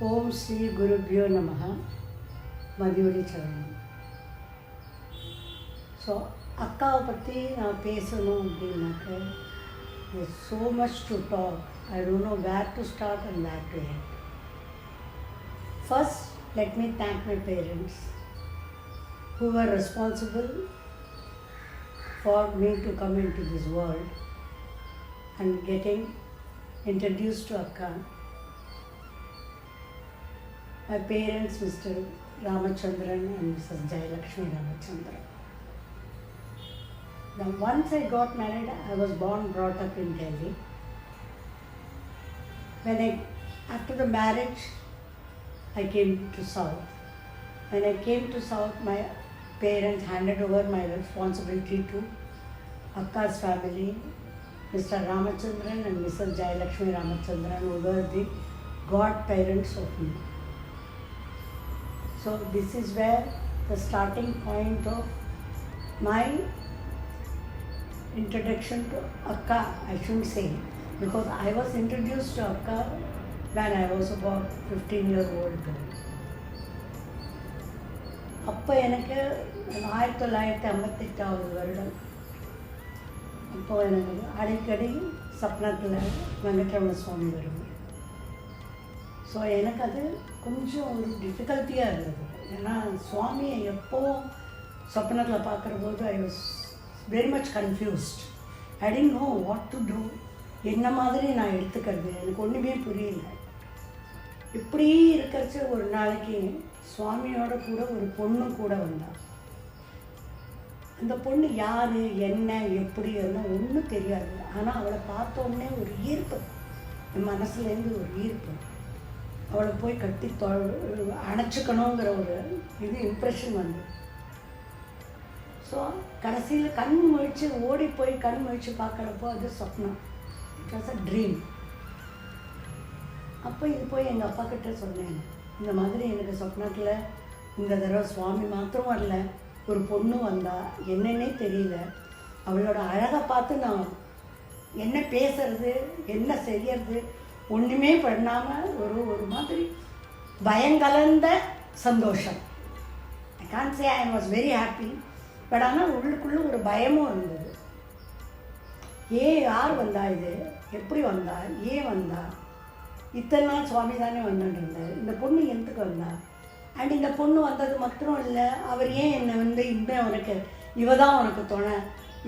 ஓம் ஸ்ரீ குருபியோ நமஹ. மதியொலி சரணம். ஸோ அக்காவை பற்றி நான் பேசணும் அப்படின்னாக்க there's so much to talk. I don't know where to start and where to end. First, let me thank my parents who were responsible for me to come into this world and getting introduced to Akka. My parents, Mr. Ramachandran and Mrs. Jayalakshmi Ramachandran. Now, once I got married, I was brought up in Delhi. After the marriage, I came to South. When I came to South, my parents handed over my responsibility to Akka's family, Mr. Ramachandran and Mrs. Jayalakshmi Ramachandran, who were the godparents of me. So this is where the starting point of my introduction to Akka, I shouldn't say, because I was introduced to Akka when I was about 15-year-old girl. அப்போ எனக்கு 1958 வருடம். அப்போது எனக்கு அடிக்கடி சப்னத்தில் வெங்கட்ரமண சுவாமி வருவாங்க. So எனக்கு அது கொஞ்சம் ஒரு டிஃபிகல்ட்டியாக இருந்தது. ஏன்னா சுவாமியை எப்போவும் சொப்னத்தில் பார்க்குற போது I was very much confused. I didn't know what to do. என்ன மாதிரி நான் எடுத்துக்கிறது எனக்கு ஒன்றுமே புரியல. இப்படி இருக்கிறச்சு ஒரு நாளைக்கு சுவாமியோட கூட ஒரு பொண்ணு கூட வந்தாள். அந்த பொண்ணு யார், என்ன, எப்படி என்ன ஒன்றும் தெரியாது. ஆனால் அவளை பார்த்தோன்னே ஒரு ஈர்ப்பு, என் மனசுலேருந்து ஒரு ஈர்ப்பு. அவளை போய் கட்டி அணைச்சிக்கணுங்கிற ஒரு இம்ப்ரெஷன் வந்து. ஸோ கடைசியில் கண் முழிச்சு ஓடி போய் கண் முழிச்சு பார்க்குறப்போ அது சொப்னம். It was a dream. அப்போ இது போய் எங்கள் அப்பா கிட்ட சொன்னேன், இந்த மாதிரி எனக்கு சொப்னத்தில் இந்த தடவை சுவாமி மாத்திரம் வரல, ஒரு பொண்ணு வந்தா, என்னன்னே தெரியல. அவளோட அழகை பார்த்து நான் என்ன பேசுறது என்ன செய்யறது ஒன்றுமே பண்ணாமல் ஒரு மாதிரி பயங்கலந்த சந்தோஷம். I can't say I was very happy. But ஆனால் உள்ளுக்குள்ளே ஒரு பயமும் இருந்தது. யார் வந்தா, இது எப்படி வந்தா, ஏன் வந்தா, இத்தனை நாள் சுவாமி தானே வந்துட்டு இருந்தார், இந்த பொண்ணு எதுக்கு வந்தா, அண்ட் இந்த பொண்ணு வந்தது மாத்திரம் இல்லை, அவர் ஏன் என்னை வந்து உனக்கு இவ தான் உனக்கு துணை,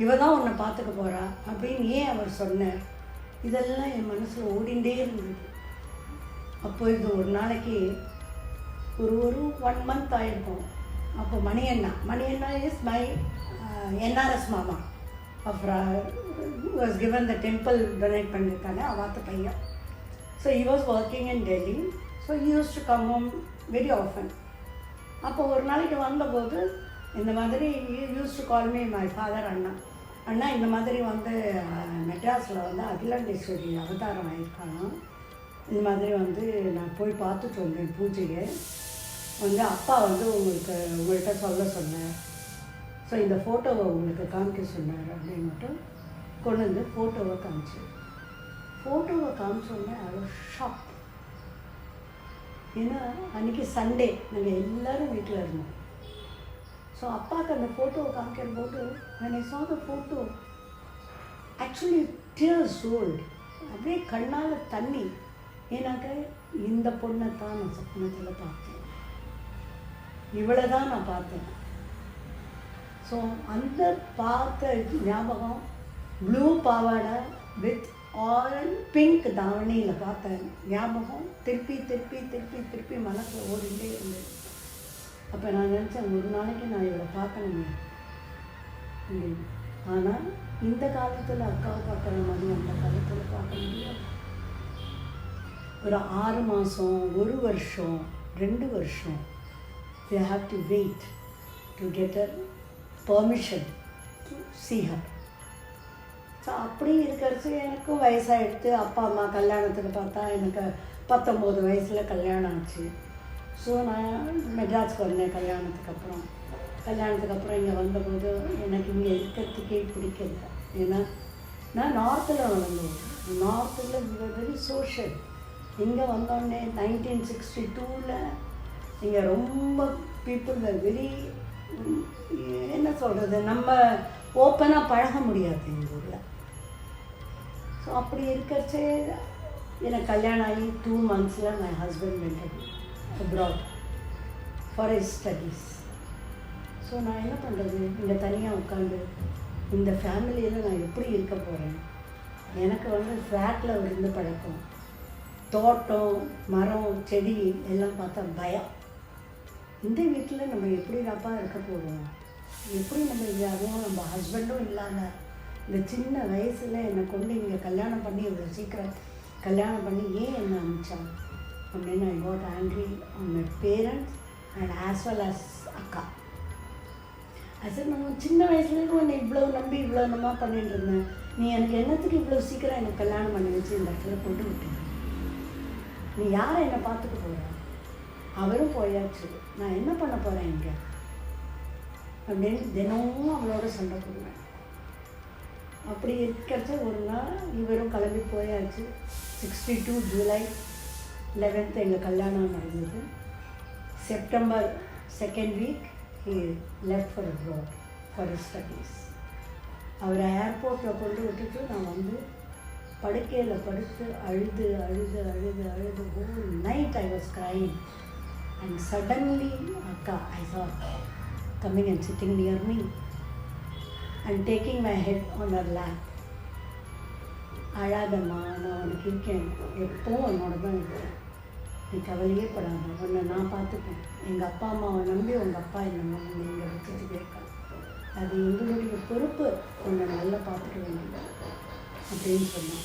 இவ தான் உன்னை பார்த்துக்க போகிறா அப்படின்னு ஏன் அவர் சொன்னார். இதெல்லாம் என் மனசில் ஓடிண்டே இருந்தது. அப்போ இது ஒரு நாளைக்கு ஒரு 1 month ஆகிருக்கும். அப்போ மணியண்ணா இஸ் மை NRS மாமா of was given the temple donate பண்ணியிருக்காங்க, அவாத்த பையன். So he was working in Delhi. So he use to come home very often. அப்போ ஒரு நாளைக்கு வந்தபோது இந்த மாதிரி use to call me my father அண்ணா இந்த மாதிரி வந்து மெட்ராஸில் வந்து அகிலாண்டேஸ்வரி அவதாரம் ஆகியிருக்காங்க, இந்த மாதிரி வந்து நான் போய் பார்த்துட்டு வந்தேன் பூஜையை, வந்து அப்பா வந்து உங்கள்கிட்ட சொல்ல சொன்னார். ஸோ இந்த ஃபோட்டோவை உங்களுக்கு காமிக்க சொன்னார் அப்படின்னு மட்டும் கொண்டு வந்து ஃபோட்டோவை காமிச்சோன்னே அது ஷாக். ஏன்னா அன்றைக்கி சண்டே, நாங்கள் எல்லோரும் வீட்டில் இருந்தோம். ஸோ அப்பாவுக்கு அந்த ஃபோட்டோவை காமிக்கிற போது when I saw the photo, actually tears rolled. அப்படியே கண்ணால் தண்ணி. ஏன்னாக்க இந்த பொண்ணை தான் நான் சொப்னத்தில் பார்த்தேன், இவளை தான் நான் பார்த்தேன். ஸோ அந்த பார்த்த ஞாபகம், ப்ளூ பாவாடை வித் ஆரஞ்ச் பிங்க் தாவணியில் பார்த்த ஞாபகம் திருப்பி திருப்பி திருப்பி திருப்பி மனசில் ஓடிண்டே இருந்தது. அப்போ நான் நினச்சேன், ஒரு நாளைக்கு நான் இவளை பார்க்கணுமே அப்படின்னு. ஆனால் இந்த காலத்தில் அக்காவை பார்க்குற மாதிரி அந்த காலத்தில் பார்க்க முடியாது. ஒரு 6 மாதம், 1 வருஷம், 2 வருஷம் they have to wait to get a permission to see her. So அப்படி இருக்கிறச்சு எனக்கும் வயசாகிடுத்து. அப்பா அம்மா கல்யாணத்துக்கு பார்த்தா எனக்கு 19 வயசில் கல்யாணம் ஆச்சு. ஸோ நான் மெட்ராஸ்க்கு வந்தேன் கல்யாணத்துக்கு அப்புறம் இங்கே வந்தபோது எனக்கு இங்கே இருக்கிறதுக்கே பிடிக்கல. ஏன்னா நான் நார்த்தில் வளர்ந்தேன். நார்த்தில் வெரி சோஷியல். இங்கே வந்தோடனே 1962 இங்கே ரொம்ப பீப்புள் வெரி என்ன சொல்கிறது, நம்ம ஓப்பனாக பழக முடியாது எங்கள் ஊரில். ஸோ அப்படி இருக்கிறச்சே எனக்கு கல்யாணம் ஆகி 2 months my husband went abroad for his studies. So நான் என்ன பண்ணுறது, இங்கே தனியாக உட்காந்து இந்த ஃபேமிலியில் நான் எப்படி இருக்க போகிறேன்? எனக்கு வந்து ஃப்ளாட்டில் இருந்து பழக்கம், தோட்டம் மரம் செடி எல்லாம் பார்த்தா பயம். இந்த வீட்டில் நம்ம எப்படி தாப்பா இருக்க போகிறோம், எப்படி நம்ம அதுவும் நம்ம ஹஸ்பண்டும் இல்லாமல் இந்த சின்ன வயசில் என்னை கொண்டு இங்கே கல்யாணம் பண்ணி இவ்வளோ சீக்கிரம் கல்யாணம் பண்ணி ஏன் என்ன அனுப்பிச்சான் அப்படின்னு I got angry on my parents and as well as அக்கா. அது நம்ம சின்ன வயசுலேருந்து உன்னை இவ்வளோ நம்பி இவ்வளோ நம்ம பண்ணிட்டு இருந்தேன், நீ எனக்கு என்னத்துக்கு இவ்வளோ சீக்கிரம் எனக்கு கல்யாணம் பண்ணி வச்சு இந்த இடத்துல கொண்டு விட்டேன், நீ யாரை என்னை பார்த்துக்க போகிற, அவரும் போயாச்சு, நான் என்ன பண்ண போகிறேன் இங்கே அப்படின்னு தினமும் அவளோட சண்டை போடுவேன். அப்படி இருக்கிறச்ச ஒரு நாள் இவரும் கிளம்பி போயாச்சு. 62 July 11 எங்கள் கல்யாணம் நடந்தது. September 2nd week he left for abroad for his studies. அவரை ஏர்போர்ட்டில் கொண்டு விட்டுட்டு நான் வந்து படுக்கையில் படுத்து அழுது அழுது அழுது அழுது whole night I was crying. And suddenly Akka, I saw coming and sitting near me and taking my head on her lap. அழாதம்மா, நான் உனக்கு இருக்கேன், எப்போவும் உன்னோட தான் இருக்கேன், நீ கவலையே படாத, உன்னை நான் பார்த்துப்பேன், எங்கள் அப்பா அம்மாவை நம்பி உங்கள் அப்பா என்ன இங்கே வச்சுட்டு போயிருக்காங்க, அது எங்களுடைய பொறுப்பு, உன்னை நல்லா பார்த்துக்க வேண்டிய அப்படின்னு சொன்னேன்.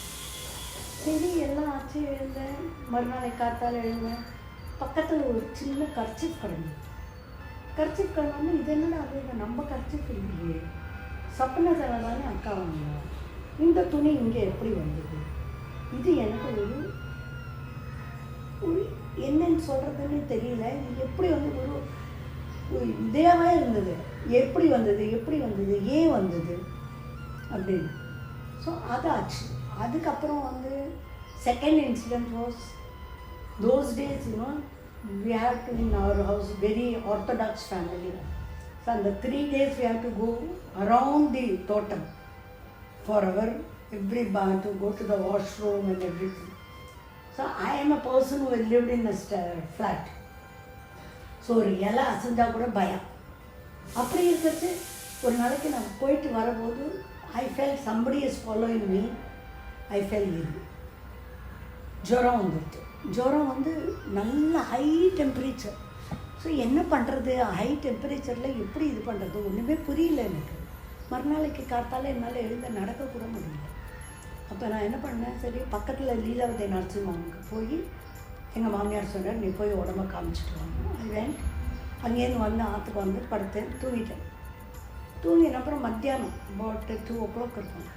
சரி எல்லாம் ஆச்சு. எழுந்தேன், மறுநாளை காத்தால் எழுந்தேன். பக்கத்தில் ஒரு சின்ன கர்ச்சிப் கிடந்தது. கர்ச்சிப் கிடந்தோன்னு இது என்னடா அது, நம்ம கர்ச்சிப் இல்லையே, சப்பனத்தில் தானே அக்கா வாங்க, இந்த துணி இங்கே எப்படி வந்தது, இது எனக்கு ஒரு என்னன்னு சொல்கிறதுன்னு தெரியல, இது எப்படி வந்து ஒரு இதேவாக இருந்தது, எப்படி வந்தது எப்படி வந்தது ஏன் வந்தது அப்படின்னு. ஸோ அதாச்சு. அதுக்கப்புறம் வந்து second incident was those days, we had to in our house very orthodox family. So on the 3 days we have to go around the totem for our every bar to go to the washroom and everything. So I am a person who lived in a flat. So ஒரு இலை அசைஞ்சா கூட பயம். அப்படி இருக்கிறது ஒரு நாளைக்கு நான் போயிட்டு வரும்போது I felt somebody is following me. I felt ill. ஜுரம் வந்துடுது. ஜுரம் வந்து நல்ல ஹை டெம்பரேச்சர். ஸோ என்ன பண்ணுறது, ஹை டெம்பரேச்சரில் எப்படி இது பண்ணுறது ஒன்றுமே புரியல எனக்கு. மறுநாளைக்கு காத்தால் என்னால் எழுந்த நடக்கக்கூட முடியல. அப்போ நான் என்ன பண்ணேன், சரி பக்கத்தில் லீலாவதி நரசிம்மனுக்கு போய் எங்கள் மாமியார் சொன்னார், நீ போய் உடம்ப காமிச்சிட்டு வாங்க. அது வேன் அங்கேருந்து வந்து ஆற்றுக்கு வந்து படுத்தேன், தூங்கிட்டேன். தூங்கின அப்புறம் மத்தியானம் அபவுட் 2 o'clock இருக்கும்.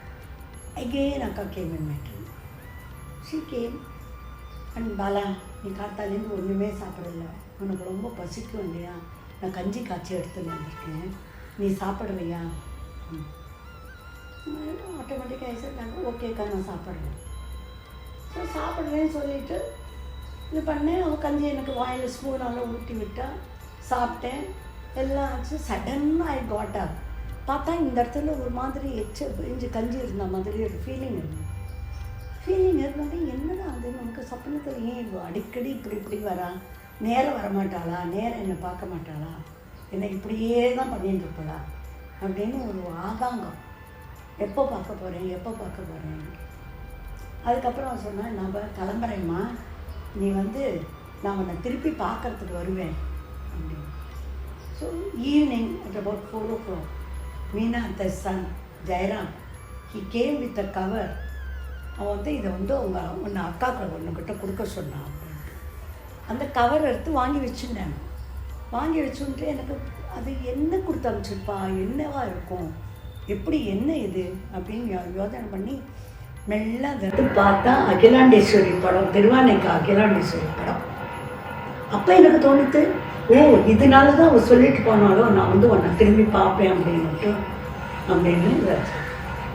அகெயின் அக்கா game in my dream. She came and Bala, நீ காத்தாலேருந்து ஒன்றுமே சாப்பிடல, உனக்கு ரொம்ப பசிக்கும் இல்லையா, நான் கஞ்சி காய்ச்சி எடுத்துன்னு வந்திருக்கேன், நீ சாப்பிட்றியா? ஆட்டோமேட்டிக்காக ஐசாங்க, ஓகேக்கா நான் சாப்பிட்றேன். ஸோ சாப்பிட்றேன்னு சொல்லிவிட்டு இது பண்ணேன். அவள் கஞ்சி எனக்கு வாயில் ஸ்பூனால் ஊற்றி விட்டா, சாப்பிட்டேன், எல்லாம் ஆச்சு. சடன்னாக ஐ காட் அப். பார்த்தா இந்த இடத்துல ஒரு மாதிரி பிரிஞ்சு கஞ்சி இருந்த மாதிரி ஒரு ஃபீலிங் இருந்தது. என்னடா அது, நமக்கு சொப்பனத்தில் ஏன் அடிக்கடி இப்படி வரா, நேரம் வரமாட்டாளா, நேரம் என்னை பார்க்க மாட்டாளா, என்னை இப்படியே தான் பண்ணிட்டு இருப்பளா அப்படின்னு ஒரு ஆதாங்கம். எப்போ பார்க்க போகிறேன். அதுக்கப்புறம் சொன்னேன், நான் கிளம்புறேம்மா, நீ வந்து நான் உன்னை திருப்பி பார்க்கறதுக்கு வருவேன் அப்படின்னு. So evening at about 4 o'clock, Meena the son Jayaram, he came with a cover. அவன் வந்து இதை வந்து உன்னை அக்காக்கள் ஒன்றுக்கிட்ட கொடுக்க சொன்னான் அப்படின்ட்டு அந்த கவர் எடுத்து வாங்கி வச்சுட்டேன். வாங்கி வச்சுட்டு எனக்கு அது என்ன கொடுத்து அனுப்பிச்சிருப்பா, என்னவா இருக்கும், எப்படி என்ன இது அப்படின்னு யோசனை பண்ணி மெல்ல அதை பார்த்தா அகிலாண்டேஸ்வரி படம், திருவானைக்கா அகிலாண்டேஸ்வரி படம். அப்போ எனக்கு தோணுது, ஓ இதனால தான் அவள் சொல்லிட்டு போனாலும் நான் வந்து உன்னை திரும்பி பார்ப்பேன் அப்படின்னு.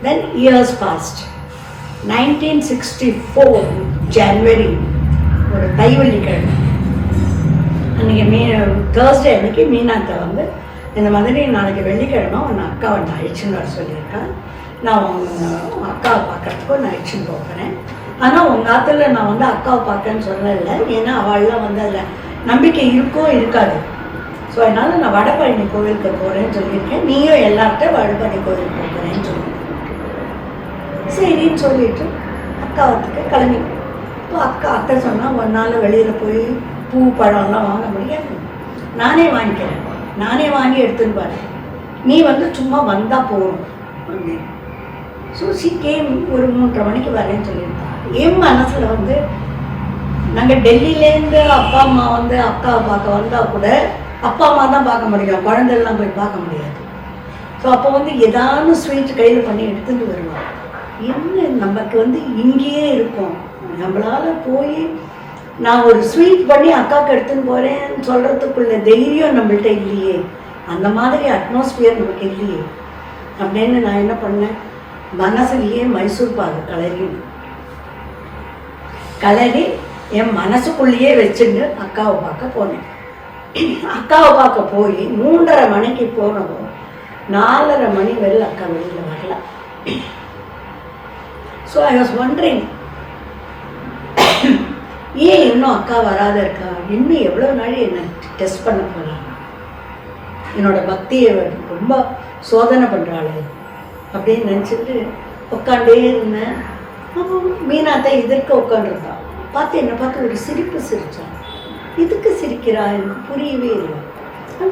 தென் இயர்ஸ் பாஸ்ட். 1964 January ஒரு தைவள்ளிக்கிழமை அன்றைக்கி தேர்ஸ்டே அன்றைக்கி மீனாத்தை வந்து இந்த மாதிரி நாளைக்கு வெள்ளிக்கிழமை உன் அக்கா வந்து அழிச்சுன்னு வர சொல்லியிருக்கா. நான் உங்கள் அக்காவை பார்க்குறதுக்கோ நான் அழிச்சுன்னு போகிறேன். ஆனால் உங்கள் ஆற்றுல நான் வந்து அக்காவை பார்க்கன்னு சொல்லலை. ஏன்னா அவள்லாம் வந்து அதில் நம்பிக்கை இருக்கும் இருக்காது. ஸோ அதனால் நான் வடபழனி கோவிலுக்கு போகிறேன்னு சொல்லியிருக்கேன். நீயும் எல்லார்கிட்ட வடபழனி கோவிலுக்கு போகிறேன்னு சொல்லியிருக்கேன். சரின்னு சொல்லிட்டு அக்காவத்துக்கு கிளம்பி. இப்போ அத்தை சொன்னால் ஒரு நாள் வெளியில் போய் பூ பழம்லாம் வாங்க முடியாது, நானே வாங்கிக்கிறேன், நானே வாங்கி எடுத்துன்னு பாரு, நீ வந்து சும்மா வந்தால் போகணும் அப்படின்னு. ஸோ கேம் ஒரு 3:30 மணிக்கு வரேன்னு சொல்லியிருந்தான். என் மனசில் வந்து நாங்கள் டெல்லியிலேருந்து அப்பா அம்மா வந்து அக்காவை பார்க்க வந்தால் கூட அப்பா அம்மா தான் பார்க்க முடியும், குழந்தைலாம் போய் பார்க்க முடியாது. ஸோ அப்போ வந்து ஏதாவது ஸ்வீட் கையில் பண்ணி எடுத்துகிட்டு வருவாங்க. என்ன நமக்கு வந்து இங்கேயே இருக்கும், நம்மளால் போய் நான் ஒரு ஸ்வீட் பண்ணி அக்காவுக்கு எடுத்துன்னு போகிறேன்னு சொல்கிறதுக்குள்ள தைரியம் நம்மள்கிட்ட இல்லையே, அந்த மாதிரி அட்மாஸ்பியர் நமக்கு இல்லையே அப்படின்னு நான் என்ன பண்ணேன், மனசுலேயே மைசூர் பாகு கலரி என் மனசுக்குள்ளேயே வச்சுட்டு அக்காவை பார்க்க போனேன். அக்காவை பார்க்க போய் 3:30 மணிக்கு போனதும் 4:30 மணி வரையில் அக்கா வெளியில் வரல. ஸோ ஐ வாஸ் ஒண்டரிங், ஏன் இன்னும் அக்கா வராத இருக்கா, இன்னும் எவ்வளோ நாள் என்னை டெஸ்ட் பண்ண போகிறாங்க, என்னோட பக்தியை ரொம்ப சோதனை பண்ணுறாளே அப்படின்னு நினச்சிட்டு உட்காண்டே இருந்தேன். அப்போ மீனாத்தை எதிர்க்க உட்காந்துருந்தா பார்த்து என்னை பார்த்து ஒரு சிரிப்பு சிரித்தான். இதுக்கு சிரிக்கிறா எனக்கு புரியவே இல்லை.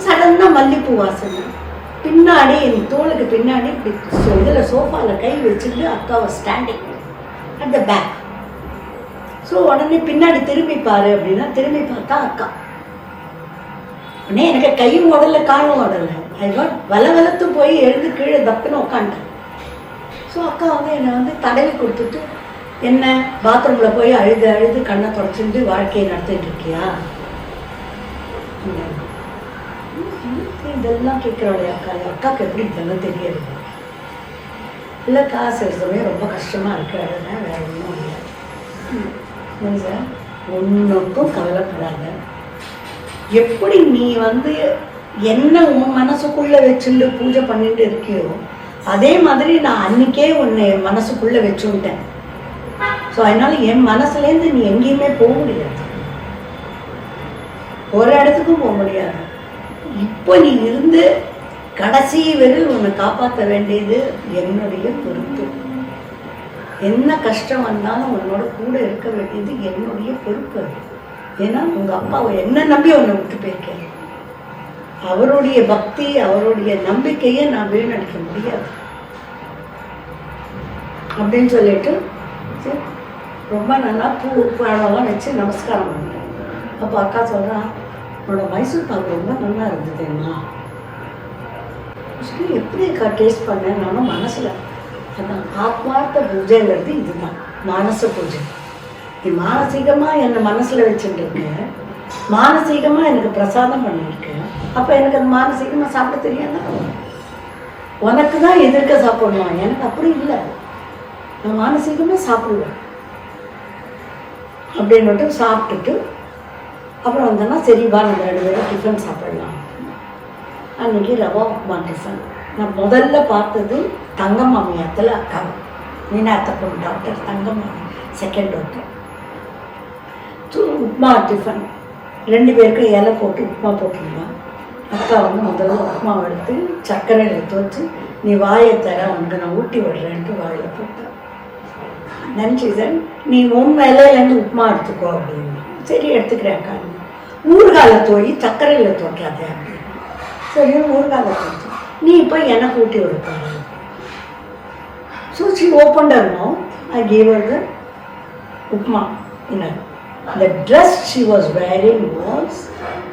சடனாக மல்லிப்பூ வாசனை பின்னாடி என் தோளுக்கு பின்னாடி இப்படி இதில் சோஃபாவில் கை வச்சுட்டு அக்காவை standing at the back. So உடனே பின்னாடி திரும்பி பாரு அப்படின்னா திரும்பி பார்த்தா அக்கா. உடனே எனக்கு கையும் உடல காலும் உடலை. அதுதான் வளத்து போய் எழுந்து கீழே தப்புன்னு உட்காண்டேன். ஸோ அக்கா வந்து என்னை வந்து தடவி கொடுத்துட்டு, என்ன பாத்ரூமில் போய் அழுது அழுது கண்ணை தொடச்சிட்டு வாழ்க்கையை நடத்திட்டு இருக்கியா, இதெல்லாம் கேட்குறாளே அக்கா, அக்காவுக்கு எப்படி இதெல்லாம் தெரியாது. இல்லை காசு எடுத்தோடனே ரொம்ப கஷ்டமாக இருக்கு, அதுதான் வேறு ஒன்றும் இல்லை சார், ஒன்றுக்கும் கவலைப்படாத. எப்படி நீ வந்து என்ன உன் மனசுக்குள்ளே வச்சுட்டு பூஜை பண்ணிட்டு இருக்கியோ அதே மாதிரி நான் அன்றைக்கே உன்னை என் மனசுக்குள்ளே வச்சுட்டேன். ஸோ அதனால என் மனசுலேருந்து நீ எங்கேயுமே போக முடியாது, ஒரு இடத்துக்கும் போக முடியாது. இப்போ நீ இருந்து கடைசி வரையில் உன்னை காப்பாற்ற வேண்டியது என்னுடைய பொறுப்பு. என்ன கஷ்டம் வந்தாலும் உன்னோட கூட இருக்க வேண்டியது என்னுடைய பொறுப்பு. ஏன்னா உங்கள் அப்பாவை என்ன நம்பி உன்னை விட்டு போயிருக்கேன். அவருடைய பக்தி அவருடைய நம்பிக்கையை நான் வீணடிக்க முடியாது அப்படின்னு சொல்லிட்டு ரொம்ப நல்லா பூ பழம்லாம் வச்சு நமஸ்காரம் பண்ணுறேன். அப்போ அக்கா சொல்கிறான், உன்னோட மைசூர் பாக்கு ரொம்ப நல்லா இருந்ததுன்னா எப்படி அக்கா டேஸ்ட் பண்ணேன். நானும் மனசில் அதான் ஆத்மார்த்த பூஜைங்கிறது இதுதான் மானச பூஜை. நீ மானசீகமாக என்னை மனசில் வச்சுட்டு இருக்கேன், மானசீகமாக எனக்கு பிரசாதம் பண்ணியிருக்கேன். அப்போ எனக்கு அந்த மானசீகமாக சாப்பிட தெரியாதா, உனக்கு தான் எதிர்க்க சாப்பிடணும், எனக்கு அப்படி இல்லை, நான் மானசீகமாக சாப்பிடுவேன் அப்படின்னுட்டு சாப்பிட்டுட்டு அப்புறம் வந்தோன்னா சரிவா நம்ம 2 பேரும் டிஃபன் சாப்பிடலாம். அன்றைக்கி ரவா உப்புமா டிஃபன். நான் முதல்ல பார்த்தது தங்கம்மாமியாத்தில் அக்காவை, மீனாத்த பொண்ணு டாக்டர் தங்கம்மாமி, செகண்ட் டாக்டர். உப்புமா டிஃபன் 2 பேருக்கும் இலை போட்டு உப்புமா போட்டுருந்தான். அக்கா வந்து முதல்ல உப்புமாவை எடுத்து சர்க்கரையில் எடுத்து வச்சு, நீ வாயை தர உனக்கு நான் ஊட்டி விடுறேன்ட்டு வாயில் போட்டேன். நன்றி சார், நீ உன் இலையிலேருந்து உப்புமா எடுத்துக்கோ அப்படின்னு. சரி எடுத்துக்கிறேன் அக்கா. ஊறுகாயில் தோய் சர்க்கரையில் தோற்றாத அப்படின்னு. சரி ஊறுகாயில் தோற்று நீ இப்போ எனக்கு ஊட்டி விடுப்பாரு. So she opened her mouth. I gave her the upma. The dress she was wearing was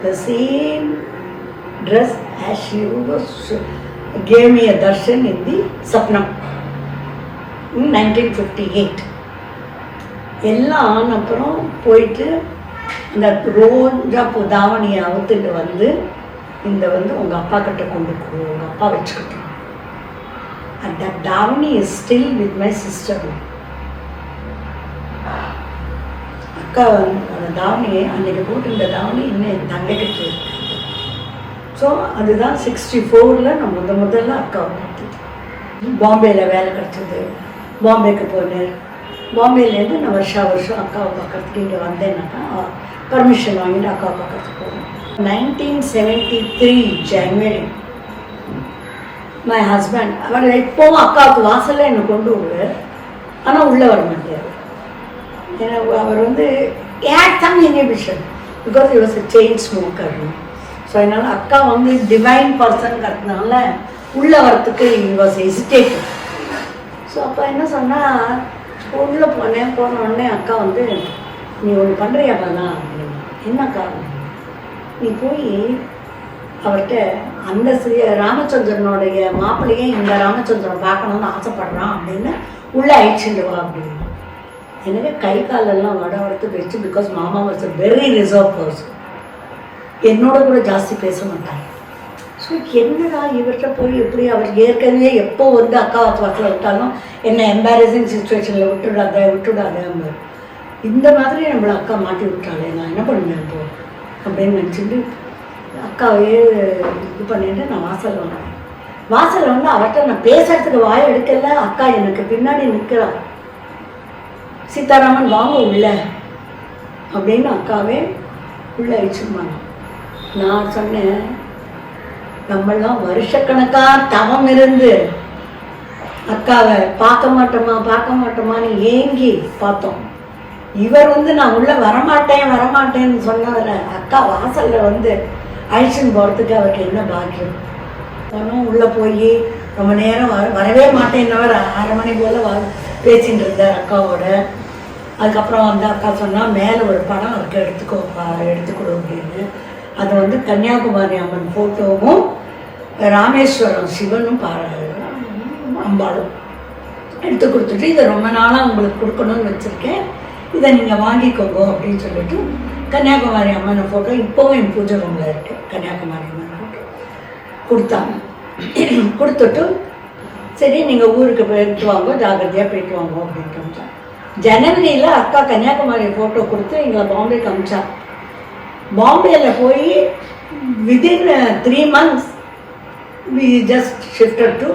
the same dress as she gave me a darshan in the Sapnam in 1958. எல்லாம் ஆன அப்புறம் போயிட்டு இந்த ரோஜா பூ தாவணியை அவுத்துட்டு வந்து இந்த வந்து உங்கள் அப்பா கிட்ட கொண்டு போ, உங்கள் அப்பா வச்சுக்கிட்டோம். And that davani is still with my sister. அக்கா அந்த தாவணியை அன்றைக்கி போட்டுருந்த தாவணி இன்னும் என் தங்கைக்கு இருக்கு. ஸோ அதுதான் 64 நான் முதல்ல அக்காவை பார்த்தது. பாம்பேயில் வேலை கிடச்சிது, பாம்பேக்கு போனேன். பாம்பேலேருந்து நான் வருஷம் அக்காவை பார்க்கறதுக்கு இங்கே வந்தேன்னாக்கா பர்மிஷன் வாங்கிட்டு அக்காவை பார்க்கறதுக்கு போனேன். 1973 ஜனவரி மை ஹஸ்பண்ட் அவர் எப்போவும் அக்காவுக்கு வாசலில் என்னை கொண்டு விடுவார், ஆனால் உள்ளே வர மாட்டார். ஏன்னா அவர் வந்து had some inhibition because he was a chain smoker. So அதனால் அக்கா வந்து டிவைன் பர்சன்ங்கிறதுனால உள்ளே வரத்துக்கு he was hesitated. ஸோ அப்போ என்ன சொன்னால் உள்ளே போன உடனே அக்கா வந்து நீ ஒன்று பண்ணுறியாப்பா தான் அப்படின்னு. என்னக்கா, நீ போய் அவர்கிட்ட அந்த ராமச்சந்திரனுடைய மாப்பிள்ளையே இந்த ராமச்சந்திரன் பார்க்கணுன்னு ஆசைப்படுறான் அப்படின்னு உள்ளே அழிச்சுட்டு வா அப்படின்னு. எனக்கு கை காலெல்லாம் வடத்து வச்சு, பிகாஸ் மாமா was a very reserve person, என்னோட கூட ஜாஸ்தி பேச மாட்டாங்க. ஸோ என்னடா இவர்கிட்ட போய் எப்படி, அவர் ஏற்கனவே எப்போ வந்து அக்கா வாசல் விட்டாலும் என்ன எம்பாரசிங் சுச்சுவேஷனில் விட்டுடாத இந்த மாதிரி நம்மளை அக்கா மாட்டி விட்டாலே நான் என்ன பண்ணுவேன் இப்போ அப்படின்னு நினச்சிட்டு அக்காவையே இது பண்ணிட்டு நான் வாசலில் வந்து அவர்கிட்ட நான் பேசுறதுக்கு வாய் எடுக்கல. அக்கா எனக்கு பின்னாடி நிற்கிறா, சீதாராமன் வாங்க உள்ள அப்படின்னு அக்காவே உள்ள அழிச்சுருவாங்க. நான் சொன்னேன், நம்மளாம் வருஷக்கணக்காக தவம் இருந்து அக்காவை பார்க்க மாட்டோமான்னு ஏங்கி பார்த்தோம். இவர் வந்து நான் உள்ளே வரமாட்டேன்னு சொன்னவரை அக்கா வாசலில் வந்து அழிச்சுன்னு போகிறதுக்கு அவருக்கு என்ன பாக்கியம். அவனும் உள்ளே போய் ரொம்ப நேரம் வரவே மாட்டேன்னவர் 6 மணி போல் பேசிகிட்டு இருந்தார் அக்காவோட. அதுக்கப்புறம் வந்து அக்கா சொன்னால் மேலே ஒரு படம் இருக்கு, எடுத்துக்கொடு அப்படின்னு. அது வந்து கன்னியாகுமரி அம்மன் ஃபோட்டோவும் ராமேஸ்வரம் சிவனும் அம்பாளும் எடுத்து கொடுத்துட்டு, இதை ரொம்ப நாளாக உங்களுக்கு கொடுக்கணும்னு வச்சுருக்கேன், இதை நீங்கள் வாங்கிக்கோங்க அப்படின்னு சொல்லிட்டு கன்னியாகுமரி அம்மன் ஃபோட்டோ இப்போவும் என் பூஜை ரூமில் இருக்குது. கன்னியாகுமரி அம்மன் ஃபோட்டோ கொடுத்தாங்க. கொடுத்துட்டு சரி நீங்கள் ஊருக்கு போயிட்டு வாங்க, ஜாகிரதையாக போயிட்டு வாங்க அப்படின்ட்டு அமிச்சாங்க. ஜனவரியில் அக்கா கன்னியாகுமரி ஃபோட்டோ கொடுத்து எங்களை பாம்பேக்கு அமிச்சா. பாம்பேயில் போய் within 3 months we just shifted to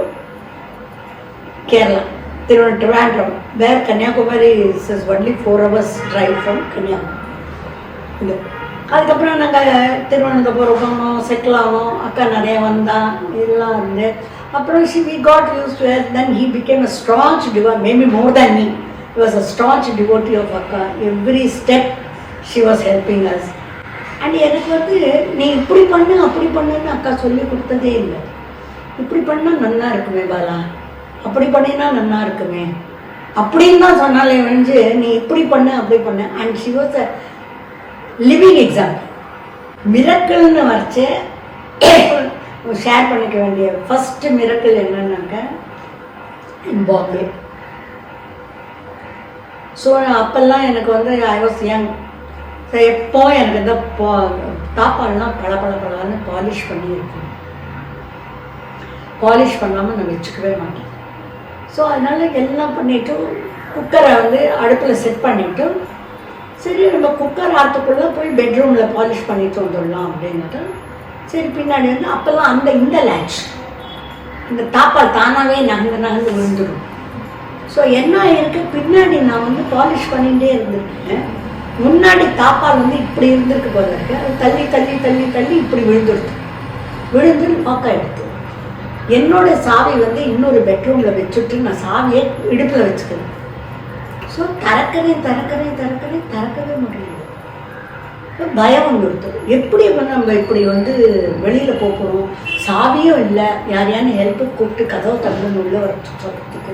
Kerala, Trivandrum, where Kanyakumari is only 4 hours drive from Kanyakumari. அதுக்கப்புறம் நாங்கள் திருவனந்தபுரம் போனோம், செட்டில் ஆனோம். அக்கா நிறைய வந்தான், இதெல்லாம் இருந்து அப்புறம் we got used to it. Then he became a staunch devotee, maybe more than me. He was a staunch devotee of Akka. Every step she was helping us. And எனக்கு வந்து நீ இப்படி பண்ணு அப்படி பண்ணுன்னு அக்கா சொல்லி கொடுத்ததே இல்லை. இப்படி பண்ணால் நல்லா இருக்குமே பாலா, அப்படி பண்ணினா நல்லா இருக்குமே அப்படின்னு தான் சொன்னாலே வந்து நீ இப்படி பண்ணு அப்படி பண்ணு. And she was a living example. மிரக்கல்னு வரைச்சு ஷேர் பண்ணிக்க வேண்டிய ஃபஸ்ட்டு மிரக்கல் என்னன்னாக்க இன் பாம்பே. ஸோ அப்போல்லாம் எனக்கு வந்து ஐ வாஸ் யங். ஸோ எப்போ எனக்கு இந்த தாப்பால்லாம் பளபளன்னு பாலிஷ் பண்ணியிருக்கேன். பாலிஷ் பண்ணாமல் நான் வச்சுக்கவே மாட்டேன். ஸோ அதனால் எல்லாம் பண்ணிவிட்டு குக்கரை வந்து அடுப்பில் செட் பண்ணிவிட்டு சரி நம்ம குக்கர் ஆற்றுக்குள்ளே போய் பெட்ரூமில் பாலிஷ் பண்ணிட்டு வந்துடலாம் அப்படின்ட்டு சரி பின்னாடி வந்து அப்போல்லாம் இந்த லேட்ச் இந்த தாப்பால் தானாகவே நகர்ந்து விழுந்துடும். ஸோ என்ன ஆயிருக்கு, பின்னாடி நான் வந்து பாலிஷ் பண்ணிகிட்டே இருந்திருக்கேன். முன்னாடி தாப்பால் வந்து இப்படி இருந்திருக்கு போல இருக்கு. அது தள்ளி இப்படி விழுந்து லாக் ஆகிடுது. என்னோட சாவி வந்து இன்னொரு பெட்ரூமில் வச்சுட்டு நான் சாவியை இடுப்பில் வச்சுக்கிறேன். ஸோ திறக்கவே முடியல. பயம் வந்துடுது. எப்படி நம்ம இப்படி வந்து வெளியில் போகிறோம், சாவியும் இல்லை, யாரையான ஹெல்ப்பு கூப்பிட்டு கதவை தந்து உள்ள வரத்துக்கு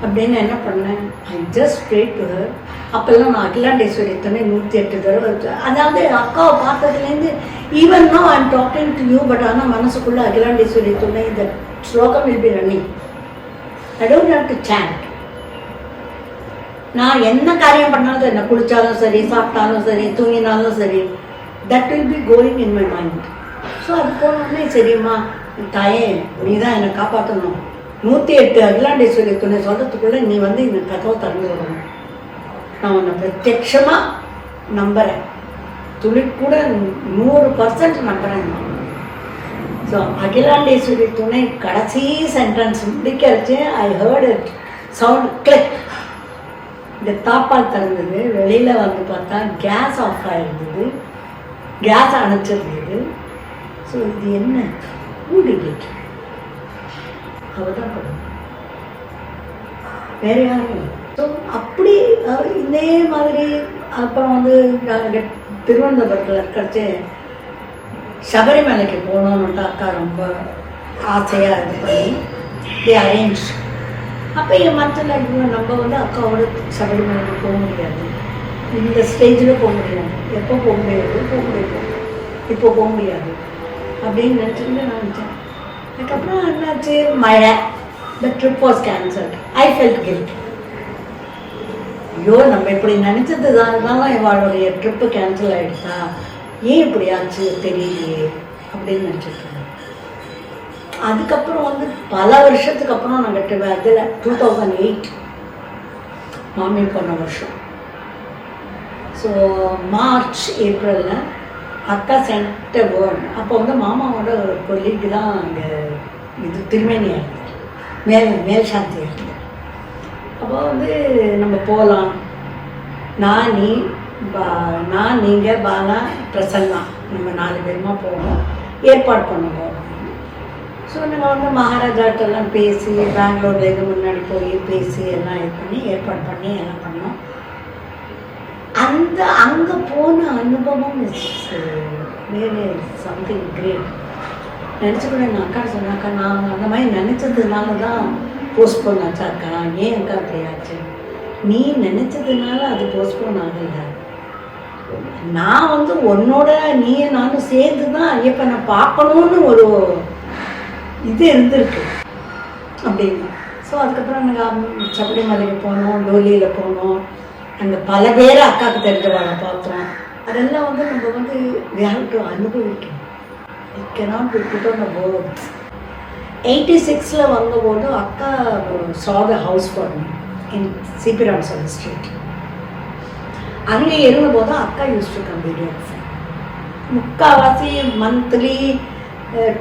அப்படின்னு என்ன பண்ணேன். I just prayed to her. அப்போல்லாம் நான் அகிலாண்டேஸ்வரி துணை 108 தடவை. அதாவது அக்காவை பார்த்ததுலேருந்து even no I am talking to you, but ஆனால் மனசுக்குள்ளே அகிலாண்டேஸ்வரி துணை இந்த ஸ்லோகம் will be running. I don't have to chant. நான் என்ன காரியம் பண்ணாலும், என்ன குளித்தாலும் சரி, சாப்பிட்டாலும் சரி, தூங்கினாலும் சரி, that will be going in my mind. So அது போனோடனே சரிம்மா தாயே நீ தான் என்னை காப்பாற்றணும், 108 அகிலாண்டேஸ்வரி துணை சொல்கிறதுக்குள்ளே நீ வந்து இந்த கதவை திறந்து விடணும், நான் உன்னை பிரத்யட்சமாக நம்புகிறேன், துளி கூட 100% நம்புகிறேன். ஸோ அகிலாண்டேஸ்வரி துணை கடைசி சென்டென்ஸ் முடிக்கிறச்சு I heard it sound click. இந்த தாப்பால் திறந்தது, வெளியில் வந்து பார்த்தா கேஸ் ஆஃப் ஆகிருந்தது, கேஸ் அணைச்சிருந்தது. ஸோ இது என்ன மூடிட்டு அவள் தான் படம், வேறு யாரும் இல்லை. ஸோ அப்படி இதே மாதிரி அப்புறம் வந்து திருவனந்தபுரத்தில் இருக்கிறச்சு சபரிமலைக்கு போகணுன்னுட்டு அக்கா ரொம்ப ஆசையாக இது பண்ணி தி அரேஞ்ச். அப்போ என் மனசில் நம்ம வந்து அக்காவோட சபரிமலைக்கு போக முடியாது, இந்த ஸ்டேஜில் போக முடியாது, எப்போ போக முடியாது, இப்போ போக முடியாது அப்படின்னு நினச்சிட்டு நான் நினச்சேன். அதுக்கப்புறம் என்னாச்சு, மழை, the trip was cancelled. I felt guilt. ஐயோ நம்ம இப்படி நினச்சதுனால இவாளுடைய ட்ரிப்பு கேன்சல் ஆகிடுச்சா, ஏன் இப்படி ஆச்சு தெரியலையே அப்படின்னு நினச்சிட்ருக்கேன். அதுக்கப்புறம் வந்து பல வருஷத்துக்கு அப்புறம் நாங்கள் அதில் 2008 மாமி போன வருஷம். ஸோ மார்ச் ஏப்ரலில் அக்கா சென்ட் வேர்ட். அப்போ வந்து மாமாவோட ஒரு கொல்லிக்கு தான் அங்கே இது திருமேனியாக இருந்தது, மேல் சாந்தியாக இருந்தது. அப்போ வந்து நம்ம போகலாம், நான் நீங்கள் பாலா பிரசன்னா நம்ம 4 பேருமா போவோம், ஏற்பாடு பண்ணுவோம். ஸோ நாங்கள் வந்து மகாராஜாட்டெல்லாம் பேசி பெங்களூரில் இது முன்னாடி போய் பேசி எல்லாம் இது பண்ணி ஏற்பாடு பண்ணி எல்லாம் பண்ணோம். அந்த அங்கே போன அனுபவம் வேறு சம்திங் கிரேட். நினச்சிக்கூட எங்கள் அக்கா சொன்னாக்கா, நான் அந்த மாதிரி நினச்சதுனால தான் போஸ்ட்போன் ஆச்சாக்கா, ஏன் அக்கா அப்படி ஆச்சு, நீ நினச்சதுனால அது போஸ்ட்போன் ஆகலை, நான் வந்து உன்னோட நீ நானும் சேர்ந்து தான் ஐயப்பனை பார்க்கணுன்னு ஒரு இது இருந்திருக்கு அப்படின்னா. ஸோ அதுக்கப்புறம் நாங்கள் சபரிமலைக்கு போனோம், டோலியில் போனோம், அங்கே பல பேரை அக்காவுக்கு தெரிஞ்சவாழ பார்த்தோம். அதெல்லாம் வந்து நம்ம வந்து வியாழ்ட்டு அனுபவிக்கணும். It cannot be put on the words. 86 வந்தபோது அக்கா saw the house for me in CP Ramswamy Street. அங்கே இருந்தபோது அக்கா யூஸ் டு கம் வீடியோஸ். முக்கால்வாசி monthly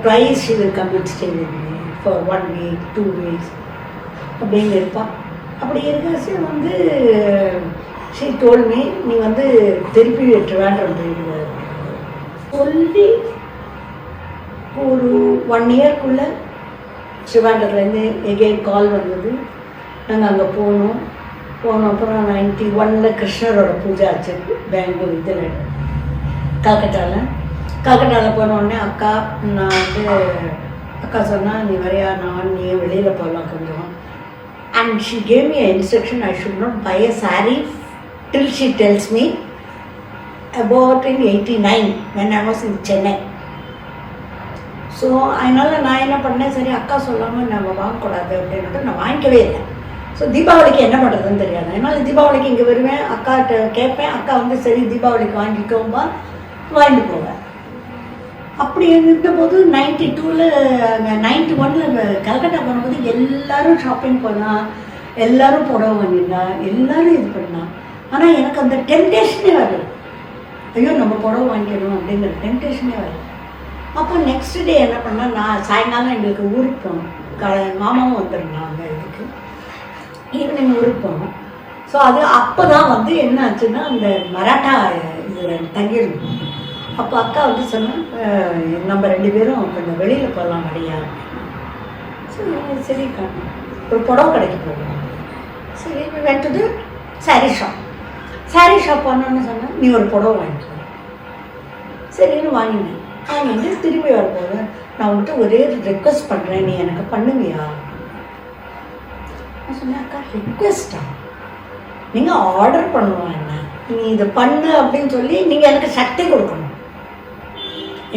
twice she will come and stay with me for 1 week 2 weeks அப்படின்னு இருப்பாள். அப்படி இருக்காச்சு வந்து she told me, நீ வந்து திருப்பி ட்ரிவாண்ட்ரம் போயிடுவ சொல்லி ஒரு 1 இயர்க்குள்ளே ட்ரிவாண்டர்லேருந்து எகெயின் கால் வந்தது. நாங்கள் அங்கே போனோம். அப்புறம் 91 கிருஷ்ணரோட பூஜை ஆச்சு பெங்களூர் இதில் காக்கட்டாவில் போனோடனே அக்கா நான் வந்து அக்கா சொன்னால், நீ வரையா, நீ வெளியில் போகலாம் கொஞ்சம். And she gave me instruction, I should not buy a sari till she tells me about in 89 when I was in Chennai. So அதனால் நான் என்ன பண்ணேன், சரி அக்கா சொல்லாமல் நம்ம வாங்கக்கூடாது அப்படின்ட்டு நான் வாங்கிக்கவே இல்லை. ஸோ தீபாவளிக்கு என்ன பண்ணுறதுன்னு தெரியாது. அதனால் தீபாவளிக்கு இங்கே வருவேன், அக்காட்ட கேட்பேன், அக்கா வந்து சரி தீபாவளிக்கு வாங்கிக்கோம்பா வாங்கிட்டு போவேன். அப்படி இருந்தபோது 92 91 கல்கட்டா போனபோது எல்லோரும் ஷாப்பிங் பண்ணால், எல்லோரும் புடவை வாங்கினா, எல்லோரும் இது பண்ணால். ஆனால் எனக்கு அந்த டெம்டேஷனே வரல, ஐயோ நம்ம புடவை வாங்கிக்கணும் அப்படிங்கிற டெம்டேஷனே வரல. அப்போ நெக்ஸ்ட் டே என்ன பண்ணால், நான் சாயங்காலம் எங்களுக்கு ஊருக்கு போனோம், மாமாவும் வந்துருந்தாங்க இதுக்கு, ஈவினிங் ஊருக்கு போனோம். ஸோ அது அப்போ தான் வந்து என்ன ஆச்சுன்னா, அந்த மராட்டா இது தங்கியிருந்தோம். அப்போ அக்கா வந்து சொன்னேன், நம்ம 2 பேரும் கொஞ்சம் வெளியில் போகலாம் கிடையா. சரி ஒரு புடவை கடைக்கு போகலாம். சரி வெட்டது சாரீ ஷாப் பண்ணோன்னு சொன்னேன், நீ ஒரு புடவை வாங்கிக்கோ. சரின்னு வாங்கிட்டு திரும்பி வரப்போது நான் உங்கள்கிட்ட ஒரே ரெக்வஸ்ட் பண்ணுறேன், நீ எனக்கு பண்ணுவியா? நான் சொன்னேன், அக்கா ரெக்வெஸ்டா, நீங்கள் ஆர்டர் பண்ணுவோம், என்ன நீ இதை பண்ணு அப்படின்னு சொல்லி நீங்கள் எனக்கு சக்தி கொடுக்கணும்.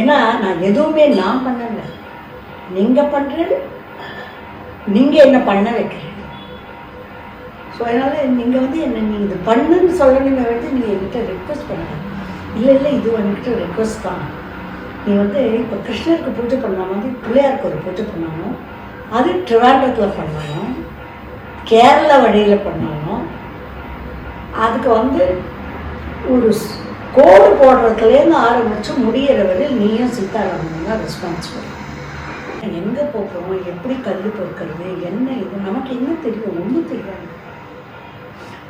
ஏன்னா நான் எதுவுமே நான் பண்ணலை, நீங்கள் பண்ணுறது, நீங்கள் என்ன பண்ண வைக்கிறீங்க. ஸோ அதனால் நீங்கள் வந்து என்ன நீ இது பண்ணுன்னு சொல்லணுமே வந்து நீங்கள் என்கிட்ட ரெக்வஸ்ட் பண்ணுங்க. இல்லை இது என்கிட்ட ரெக்வஸ்ட் தான். நீ வந்து இப்போ கிருஷ்ணருக்கு பூஜை பண்ணாமல் வந்து பிள்ளையாருக்கு ஒரு பூஜை பண்ணணும், அது ட்ரிவாண்டத்தில் பண்ணணும், கேரளா வழியில் பண்ணணும். அதுக்கு வந்து ஒரு கோடு போடுறதுலேருந்து ஆரம்பித்து முடிகிற வரையில் நீயும் சீதாராமன் தான் ரெஸ்பான்சிபிள். எங்கே போகிறோம், எப்படி கல் பொறுக்கிறது, என்ன இது, நமக்கு என்ன தெரியும், ஒன்றும் தெரியாது.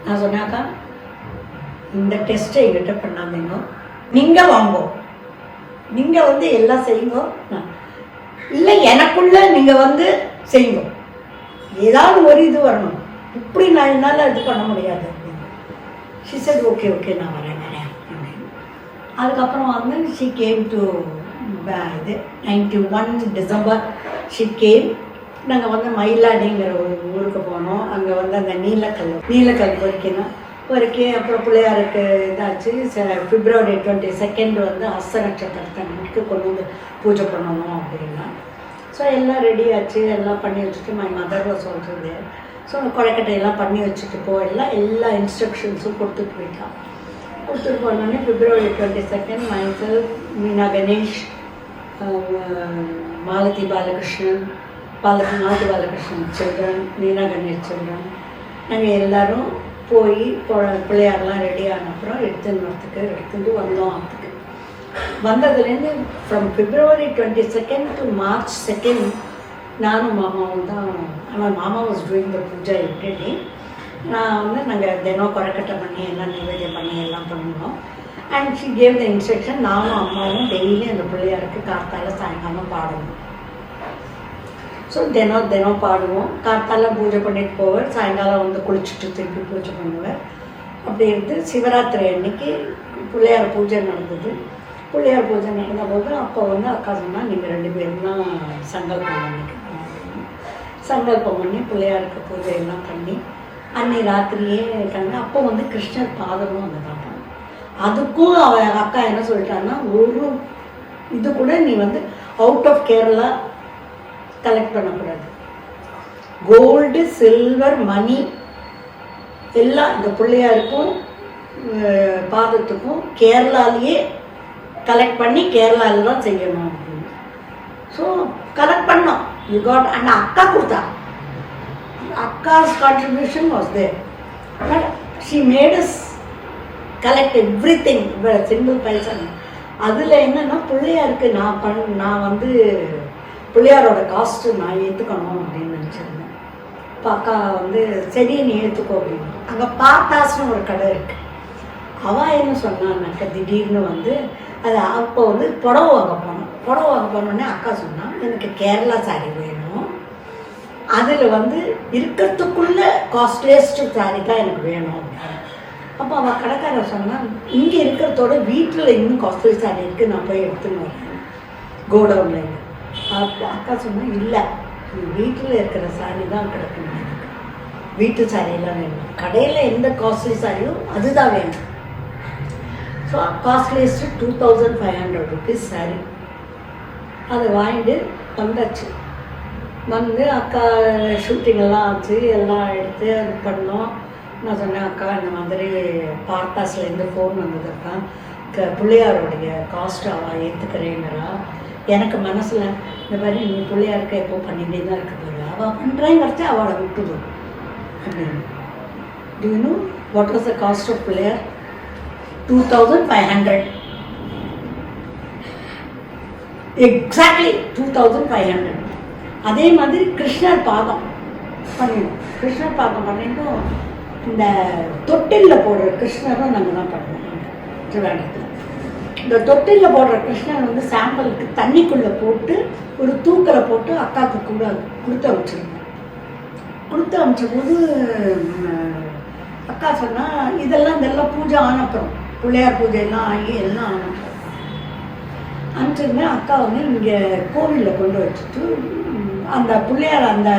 நான் சொன்னாக்கா இந்த டெஸ்ட்டை எங்கிட்ட பண்ணாதீங்க, நீங்கள் வாங்கோ, நீங்கள் வந்து எல்லாம் செய்யுங்க, இல்லை எனக்குள்ள நீங்கள் வந்து செய்யுங்க, ஏதாவது ஒரு இது வரணும், இப்படி நான் என்னால் இது பண்ண முடியாது அப்படின்னு. ஷி செட் ஓகே ஓகே நான் வரேன் அப்படின்னு. அதுக்கப்புறம் வந்து ஷி கேம் டு இது 91 டிசம்பர் ஷி கேம். நாங்கள் வந்து மயிலாடிங்கிற ஒரு ஊருக்கு போனோம். அங்கே வந்து அந்த நீலக்கல் பொறிக்கணும் பொறுக்கி அப்புறம் பிள்ளையாருக்கு இதாச்சு. பிப்ரவரி 22 வந்து ஹஸ்த நட்சத்திரத்தை அன்றைக்கு கொண்டு வந்து பூஜை பண்ணணும் அப்படின்னா. ஸோ எல்லாம் ரெடி ஆச்சு, எல்லாம் பண்ணி வச்சுட்டு my mother was also there. So கொடைக்கட்டையெல்லாம் பண்ணி வச்சுட்டு எல்லா இன்ஸ்ட்ரக்ஷன்ஸும் கொடுத்துட்டு போயிட்டான். கொடுத்துட்டு போனோடனே February 22 myself, Meena Ganesh, Malathi Balakrishnan children, Meena Ganesh children, நாங்கள் எல்லோரும் போய் பிள்ளையாரெலாம் ரெடி ஆன அப்புறம் எடுத்துட்டு வந்தோம். அதுக்கு வந்ததுலேருந்து ஃப்ரம் பிப்ரவரி 22 டு மார்ச் 2 நானும் மாமாவும் தான். ஆனால் மாமா was doing the puja everyday. நான் வந்து நாங்கள் தினம் கொரக்கட்டை பண்ணி எல்லாம் நிவேதியம் பண்ணி எல்லாம் பண்ணுவோம். And she gave the instruction, நானும் அம்மாவும் டெய்லி அந்த பிள்ளையாருக்கு காத்தால சாயங்காலம் பாடணும். ஸோ தினம் பாடுவோம். காத்தால பூஜை பண்ணிட்டு போவார், சாயங்காலம் வந்து குளிச்சுட்டு திருப்பி பூஜை பண்ணுவார். அப்படி இருந்து சிவராத்திரி அன்னைக்கு பிள்ளையார் பூஜை நடந்தது. பிள்ளையார் பூஜை நடந்தபோது அப்போ வந்து அக்கா சொன்னால் நீங்கள் 2 பேரும் தான் சங்கல்பம் பண்ணி பிள்ளையாருக்கு பூஜையெல்லாம் பண்ணி அன்னை ராத்திரியே இருக்காங்க. அப்போ வந்து கிருஷ்ணர் பாதமும் வந்து பார்ப்பாங்க. அதுக்கும் அக்கா என்ன சொல்லிட்டாங்கன்னா, ஒரு இது கூட நீ வந்து அவுட் ஆஃப் கேரளா கலெக்ட் பண்ணக்கூடாது. கோல்டு, சில்வர், மணி எல்லாம் இந்த பிள்ளையாருக்கும் பாதத்துக்கும் கேரளாலேயே கலெக்ட் பண்ணி கேரளாவில் தான் செய்யணும் அப்படின்னு. ஸோ கலெக்ட் பண்ணோம். You got. அண்ட் அக்கா கொடுத்தா. அக்காஸ் contribution was there. But she made us collect everything, single paisa. அதில் என்னென்னா பிள்ளையாருக்கு நான் வந்து பிள்ளையாரோட காஸ்ட்டு நான் ஏற்றுக்கணும் அப்படின்னு நினச்சிருந்தேன். இப்போ அக்கா வந்து சரி நீ ஏற்றுக்கோ அப்படின்னு. அங்கே பார்த்தாஸ்னு ஒரு கடை இருக்குது. அவள் என்ன சொன்னான்னாக்கா திடீர்னு வந்து அது அப்போ வந்து புடவை வாங்க போனோடனே அக்கா சொன்னான், எனக்கு கேரளா சாரீ வேணும், அதில் வந்து இருக்கிறதுக்குள்ள காஸ்ட்லியஸ்ட் சாரீ தான் எனக்கு வேணும் அப்படின்னு. அப்போ அவள் கடைக்காரர் சொன்னால், இங்கே இருக்கிறதோட வீட்டில் இன்னும் காஸ்ட்லி சாரீ இருக்குது, நான் போய் எடுத்துன்னு வரேன் கோடவுனில். அப்போ அக்கா சொன்னால், இல்லை வீட்டில் இருக்கிற சாரீ தான் கிடக்கணும், எனக்கு வீட்டு சாரியெல்லாம் வேணும், கடையில் எந்த காஸ்ட்லி சாரியோ அதுதான் வேணும். So costliest 2500 rupees sari. அதை வாங்கிட்டு வந்தாச்சு. வந்து அக்கா ஷூட்டிங்கெல்லாம் ஆச்சு, எல்லாம் எடுத்து அது பண்ணோம். நான் சொன்னேன், அக்கா இந்த மாதிரி பார்த்தாஸ்லேருந்து ஃபோன் வந்தது, அக்கா பிள்ளையாரோடைய காஸ்ட்டு அவள் ஏற்றுக்கிறேங்கிறா. எனக்கு மனசில் இந்த மாதிரி நீ பிள்ளையாருக்கு எப்போ பண்ணிகிட்டே தான் இருக்க போகிற, அவள் பண்ணுறேங்கிறச்ச அவளை விட்டுடும் அப்படின்னு. Do you know what was the cost of Pillaiyar? 2500. Exactly 2500. அதே மாதிரி கிருஷ்ணர் பாதம் பண்ணிடும். கிருஷ்ணர் பாதம் பண்ணிட்டும் இந்த தொட்டிலில் போடுற கிருஷ்ணரும் நாங்கள் தான் பண்ணுவோம் திருவாண்டத்தில். இந்த தொட்டிலில் போடுற கிருஷ்ணர் வந்து சாம்பிளுக்கு தண்ணிக்குள்ளே போட்டு ஒரு தூக்கலை போட்டு அக்காவுக்கு கூட கொடுத்து அனுப்பிச்சிருந்தோம். கொடுத்து அனுப்பிச்சபோது அக்கா சொன்னால், இதெல்லாம் பூஜை ஆனப்புறம் பிள்ளையார் பூஜையெல்லாம் ஆகி எல்லாம் ஆனப்புறம் அனுப்பிச்சிருந்தே. அக்கா வந்து இங்கே கோவிலில் கொண்டு வச்சுட்டு அந்த பிள்ளையார் அந்த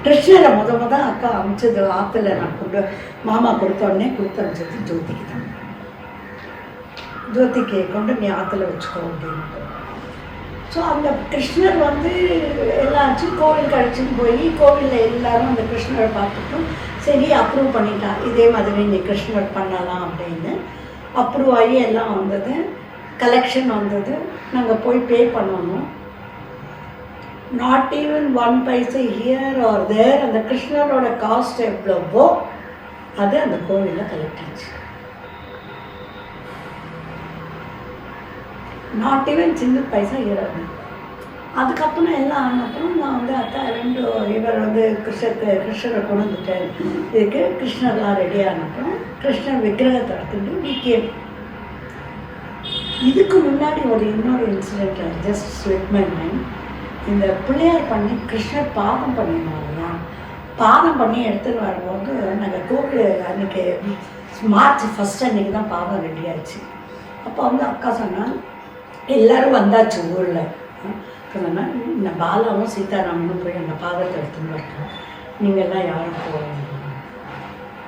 கிருஷ்ணரை முத அக்கா அமிச்சது ஆற்றுல நான் மாமா கொடுத்தோடனே கொடுத்து அனுப்பிச்சது ஜோதிக்கு தான். ஜோதிக்கு கொண்டு நீ ஆற்றுல வச்சுக்கோ அப்படின்ட்டு. ஸோ அந்த கிருஷ்ணர் வந்து எல்லாச்சு கோவில் கழிச்சுன்னு போய் கோவிலில் எல்லாரும் அந்த கிருஷ்ணரை பார்த்துட்டும் சரி அப்ரூவ் பண்ணிட்டான், இதே மாதிரி நீ கிருஷ்ணர் பண்ணலாம் அப்படின்னு அப்ரூவ் ஆகி எல்லாம் வந்தது. கலெக்ஷன் வந்தது. நாங்கள் போய் பே பண்ணணும். Not even 1 paisa here are there. அந்த கிருஷ்ணரோட காஸ்ட் எவ்வளவோ அது அந்த கோவிலில் கலெக்ட் ஆச்சு. நாட் ஈவன் சின்ன பைசா ஏறாது. அதுக்கப்புறம் எல்லாம் ஆனப்புறம் நான் வந்து அக்கா இவர் வந்து கிருஷ்ணரை கொண்டு வந்துட்டார். இதுக்கு கிருஷ்ணர்லாம் ரெடி ஆனப்புறம் கிருஷ்ணர் விக்கிரகத்தை எடுத்துட்டு விக்கேன். இதுக்கு முன்னாடி இன்னொரு incident just slip my mind. இந்த பிள்ளையார் பண்ணி கிருஷ்ணர் பாதம் பண்ணினாங்களா, பாதம் பண்ணி எடுத்துகிட்டு வரும்போது நாங்கள் கோவில் அன்றைக்கி மார்ச் 1 அன்றைக்கி தான் பாதம் ரெடி ஆச்சு. அப்போ வந்து அக்கா சொன்னால் எல்லோரும் வந்தாச்சு ஊரில். சொன்னால் இந்த பாலாவும் சீதாராமனும் போய் அந்த பாதத்தை எடுத்துன்னு வரணும், நீங்கள்லாம் யாரும் போகிறீங்க.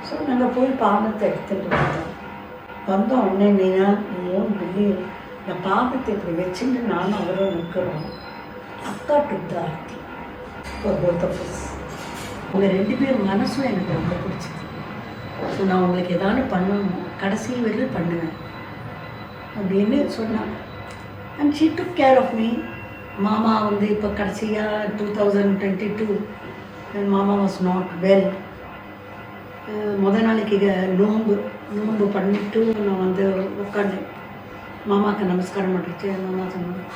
ஸோ நாங்கள் போய் பாதத்தை எடுத்துகிட்டு வந்தோம். உடனே நீனா மூணு பில்லி இந்த பாதத்தை இப்படி வச்சுட்டு நானும் அவரும் நிற்கிறோம். அக்கா டுத்தார்த்தி ஒரு போத்தபஸ். உங்கள் 2 பேர் மனசும் எனக்கு ரொம்ப பிடிச்சிது. ஸோ நான் உங்களுக்கு ஏதாவது பண்ணணும், கடைசி வரையும் பண்ணுவேன் அப்படின்னு சொன்னாங்க. And she took care of me. மாமா வந்து இப்போ கடைசியாக 2022 மாமா வாஸ் நாட் வெல். நாளைக்கு நோம்பு பண்ணிவிட்டு நான் வந்து உட்காந்தேன். மாமாவுக்கு நமஸ்காரம் பண்ணிட்டு மாமா சொன்னேன்,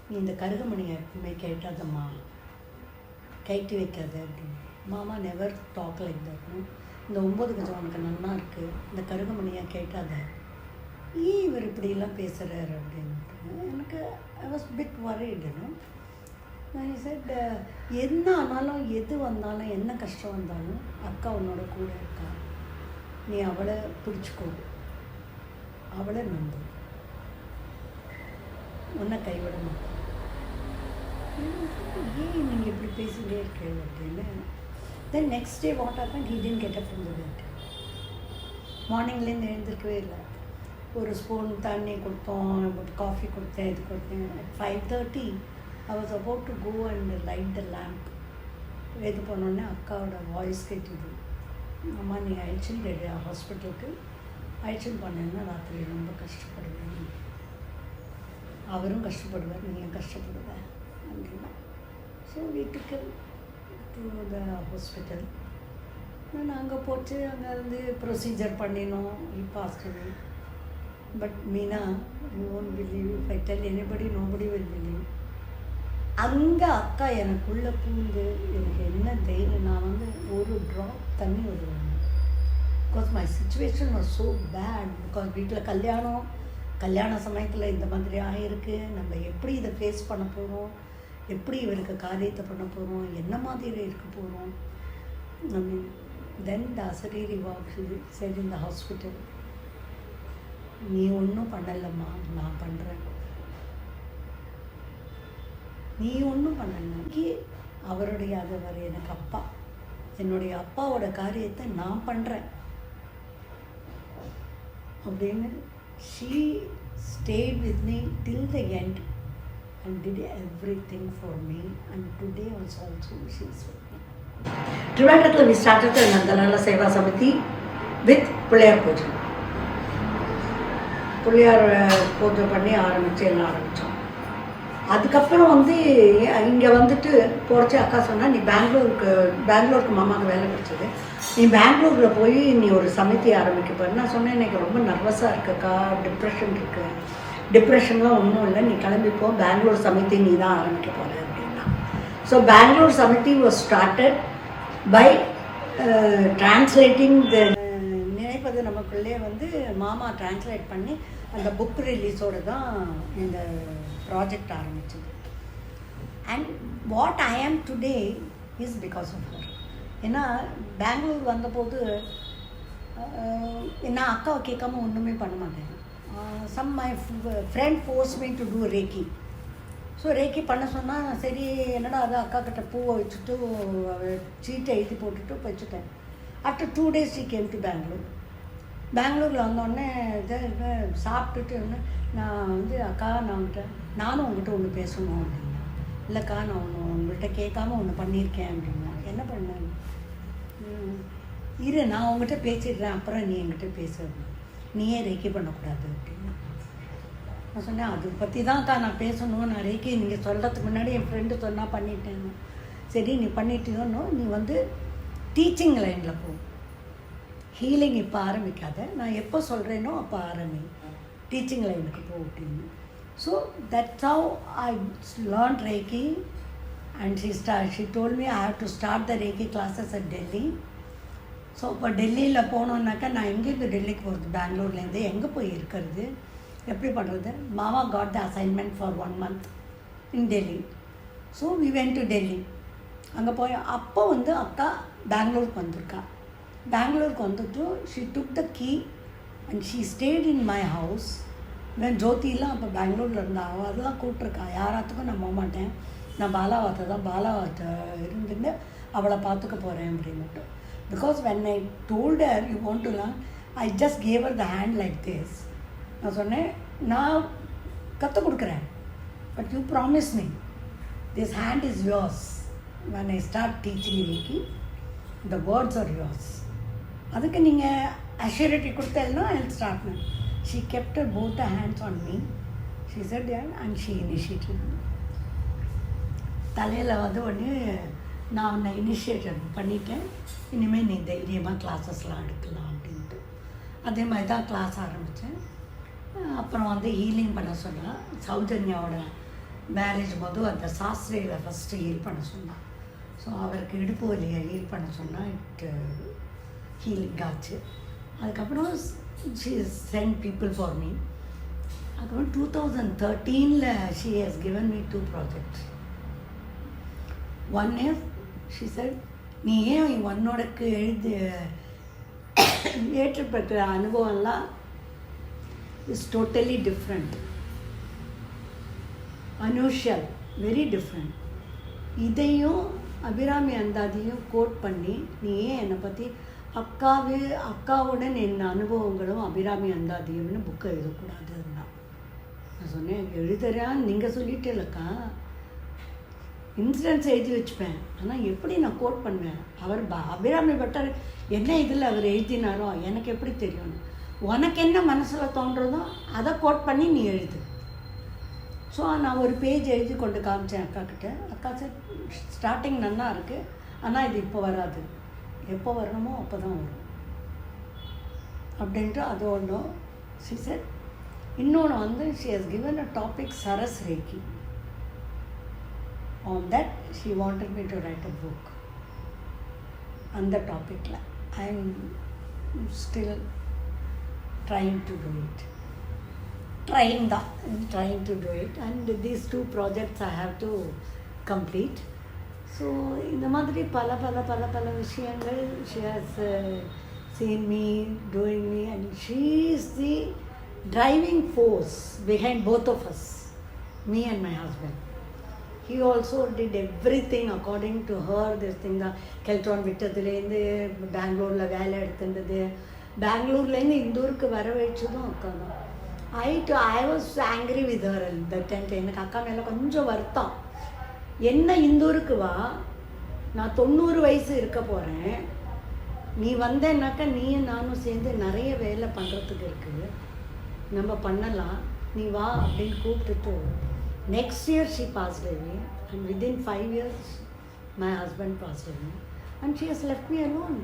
நீ இந்த கருகமணியை எப்பவுமே கேட்டாதம்மா, கைட்டு வைக்காத அப்படின்னு. மாமா நெவர் டாக் லைக் தட். இந்த 9 கஜம் உனக்கு நல்லா இருக்குது, இந்த கருகமணியை கேட்டாத, ஏன் இவர் இப்படிலாம் பேசுகிறாரு அப்படின்ட்டு எனக்கு ஐ வாஸ் பிட் வரிடுன்னு. நான் செட் என்ன ஆனாலும் எது வந்தாலும் என்ன கஷ்டம் வந்தாலும் அக்கா உன்னோட கூட இருக்கா, நீ அவளை பிடிச்சிக்கோ, அவளை நம்பு, உன்னை கைவிட மாட்டேன். ஏன் நீங்கள் இப்படி பேசிகிட்டே இருக்கீங்க அப்படின்னு. Then next day what happen, he didn't get up from the bed. மார்னிங்லேருந்து எழுந்திருக்கவே இல்லை. ஒரு ஸ்பூன் தண்ணி கொடுத்தோம், காஃபி கொடுத்தேன், இது கொடுத்தேன். At 5:30 I was about to go and light the lamp. இது பண்ணோடனே அக்காவோட வாய்ஸ் கேட்டுது, அம்மா நீ அழைச்சிட்டு ஹாஸ்பிட்டலுக்கு அழைச்சிட்டு பண்ணேன்னா ராத்திரி ரொம்ப கஷ்டப்படுவேன், அவரும் கஷ்டப்படுவார், நீயும் கஷ்டப்படுவேன் அப்படின்னா. ஸோ வீட்டுக்கு டு த ஹாஸ்பிட்டல். நான் அங்கே போச்சு, அங்கே வந்து ப்ரொசீஜர் பண்ணினோம். Positive. But Meena, you won't believe, if I tell anybody, nobody will believe. அங்கே அக்கா எனக்குள்ளே பூந்து எனக்கு என்ன தைரியம், நான் வந்து ஒரு ட்ராப் தண்ணி வருவேன். Because my situation was so bad. பிகாஸ் வீட்டில் கல்யாண சமயத்தில் இந்த மாதிரி ஆகிருக்கு. நம்ம எப்படி இதை ஃபேஸ் பண்ண போகிறோம், எப்படி இவருக்கு காரியத்தை பண்ண போகிறோம், என்ன மாதிரி இருக்க போகிறோம் அப்படின்னு. தென் த அசரீரி வாக் சைடு இந்த ஹாஸ்பிட்டல், நீ ஒன்றும் பண்ணலம்மா, நான் பண்ணுறேன், நீ ஒன்றும் பண்ணல. அவருடைய அவர் எனக்கு அப்பா, என்னுடைய அப்பாவோட காரியத்தை நான் பண்ணுறேன் அப்படின்னு. She state with me till the end and did everything for me, and today also she is with me. Trivandrum we started the Nandalala Seva Samiti with Puliyar Puja. Puliyar Puja பண்ணி ஆரம்பித்தோம். அதுக்கப்புறம் வந்து இங்கே வந்துட்டு போகிறச்சு அக்கா சொன்னால், நீ பெங்களூருக்கு மாமாவுக்கு வேலை கிடச்சிது, நீ பெங்களூரில் போய் நீ ஒரு சமிதி ஆரம்பிக்கப்போ. நான் சொன்னேன், எனக்கு ரொம்ப நர்வஸாக இருக்குக்கா, டிப்ரெஷன் இருக்குது. டிப்ரெஷன்லாம் ஒன்றும் இல்லை, நீ கிளம்பிப்போ, பெங்களூர் சமிதி நீ தான் ஆரம்பிக்க போகிற அப்படின்னா. So Bangalore Samithi was started by translating the நினைப்பது நமக்குள்ளே வந்து மாமா டிரான்ஸ்லேட் பண்ணி அந்த புக் ரிலீஸோடு தான் இந்த ப்ராஜெக்ட் ஆரம்பிச்சது. And what I am today is because of her. ஏன்னா பெங்களூர் வந்தபோது நான் அக்காவை கேட்காம ஒன்றுமே பண்ண மாட்டேன். Some my friend force me to do reiki. So reiki பண்ண சொன்னால் சரி, என்னடா அது அக்கா கிட்ட பூவை வச்சுட்டு சீட்டை எழுதி போட்டுட்டு வச்சுட்டேன். After 2 days she came to Bangalore. பெங்களூரில் வந்தோடனே சாப்பிட்டுட்டு நான் வந்து அக்கா நானும் உங்கள்கிட்ட ஒன்று பேசணும் அப்படின்னா. இல்லைக்கா நான் உங்கள்கிட்ட கேட்காம ஒன்று பண்ணியிருக்கேன் அப்படின்னா. என்ன பண்ணேன், இரு நான் உங்கள்கிட்ட பேசிடுறேன், அப்புறம் நீ என்கிட்ட பேசுறது, நீயே ரேக்கி பண்ணக்கூடாது அப்படின்னா. நான் சொன்னேன், அதை பற்றி தான்க்கா நான் பேசணும், நான் ரேக்கி நீங்கள் சொல்கிறதுக்கு முன்னாடி என் ஃப்ரெண்டு சொன்னால் பண்ணிட்டேன். சரி நீ பண்ணிட்டோன்னு நீ வந்து டீச்சிங் லைனில் போ, ஹீலிங் இப்போ ஆரம்பிக்காத, நான் எப்போ சொல்கிறேனோ அப்போ ஆரம்பி, டீச்சிங் லைனுக்கு போ அப்படின்னு. So that's how I learned Reiki. And she told me I have to start the Reiki classes at Delhi. So இப்போ டெல்லியில் போனோன்னாக்கா நான் எங்கேருந்து டெல்லிக்கு போகிறது, பெங்களூர்லேருந்து எங்கே போய் இருக்கிறது, எப்படி பண்ணுறது? மாமா got the assignment for 1 month in Delhi. So we went to Delhi. அங்கே போய் அப்போ வந்து அக்கா பெங்களூருக்கு வந்திருக்கா. பெங்களூருக்கு வந்துட்டு she took the key and she stayed in my house. இவன் ஜோதிலாம் அப்போ பெங்களூரில் இருந்தா, அதெல்லாம் கூப்பிட்ருக்கா. யாராத்துக்கும் நான் போக மாட்டேன், நான் பாலாவாத்தை இருந்துட்டு அவளை பார்த்துக்க போகிறேன் அப்படின்னுட்டு. Because when I told her you want to learn, I just gave her the hand like this. நான் சொன்னேன், நான் கற்றுக் கொடுக்குறேன், but you promise me this hand is yours. When I start teaching Reiki, the words are yours. அதுக்கு நீங்கள் assurity கொடுத்தேன்னா I'll start now. She kept her both the hands on me. She said yeah, and she initiated me. தலையில் வந்து ஒன்று நான் உன்னை initiate பண்ணிட்டேன், இனிமேல் நீ தைரியமாக கிளாஸஸ்லாம் எடுக்கலாம் அப்படின்ட்டு. அதே மாதிரி தான் கிளாஸ் ஆரம்பித்தேன். அப்புறம் வந்து ஹீலிங் பண்ண சொன்னான். சௌஜன்யாவோட மேரேஜ் போது அந்த சாஸ்திரியில் ஃபஸ்ட்டு ஹீல் பண்ண சொன்னான். ஸோ அவருக்கு இடுப்பு வலியை ஹீல் பண்ண சொன்னால் ஹீலிங் ஆச்சு. அதுக்கப்புறம் she sent people for me. அதுக்கப்புறம் 2013 she has given me 2 projects. One is, she said, நீ ஏன் உன்னோடக்கு ஏற்றுப்பட்ட அனுபவம்லாம் is totally different, unusual, very different. இதையும் அபிராமி அந்தாதியும் கோட் பண்ணி நீ ஏன் என்னை பற்றி அக்காவுடன் என் அனுபவங்களும் அபிராமி அந்தாதியும்னு புக்கை எழுதக்கூடாதுன்னா நான் சொன்னேன். எழுதுறான்னு நீங்கள் சொல்லிட்டே இல்லைக்கா, இன்சிடென்ட்ஸ் எழுதி வச்சுப்பேன், ஆனால் எப்படி நான் கோட் பண்ணுவேன்? அவர் அபிராமி பட்டர் என்ன இதில் அவர் எழுதினாரோ எனக்கு எப்படி தெரியும்? உனக்கு என்ன மனசில் தோன்றதோ அதை கோட் பண்ணி நீ எழுது. ஸோ நான் ஒரு பேஜ் எழுதி கொண்டு காமிச்சேன் அக்காக்கிட்ட. அக்கா சார் ஸ்டார்டிங் நல்லா இருக்குது, ஆனால் இது இப்போ வராது, எப்போ வரணுமோ அப்போ தான் வரும் அப்படின்ட்டு அது ஒன்றும். She said. இன்னொன்று வந்து she has given a topic சரஸ் reiki. On that, she wanted me to write a book on the topic. I am still trying to do it. Trying to do it. And these 2 projects I have to complete. So, இந்த மாதிரி பல விஷயங்கள் she has seen me doing me, and she is the driving force behind both of us, me and my husband. He also did everything according to her. This thing தான் கெல்ட்ரான் விட்டதுலேருந்து பெங்களூரில் வேலை எடுத்துருந்தது, பெங்களூர்லேருந்து இந்த ஊருக்கு வர வச்சதும் அக்கா தான். I was angry with her at that time. எனக்கு அக்கா மேலே கொஞ்சம் வருத்தம். என்ன இந்த ஊருக்கு வா, நான் 90 வயசு இருக்க போகிறேன், நீ வந்தேன்னாக்கா நீயும் நானும் சேர்ந்து நிறைய வேலை பண்ணுறதுக்கு இருக்குது, நம்ம பண்ணலாம், நீ வா அப்படின்னு கூப்பிட்டுட்டு. Next year she passed away, and within 5 years my husband passed away, and she has left me alone.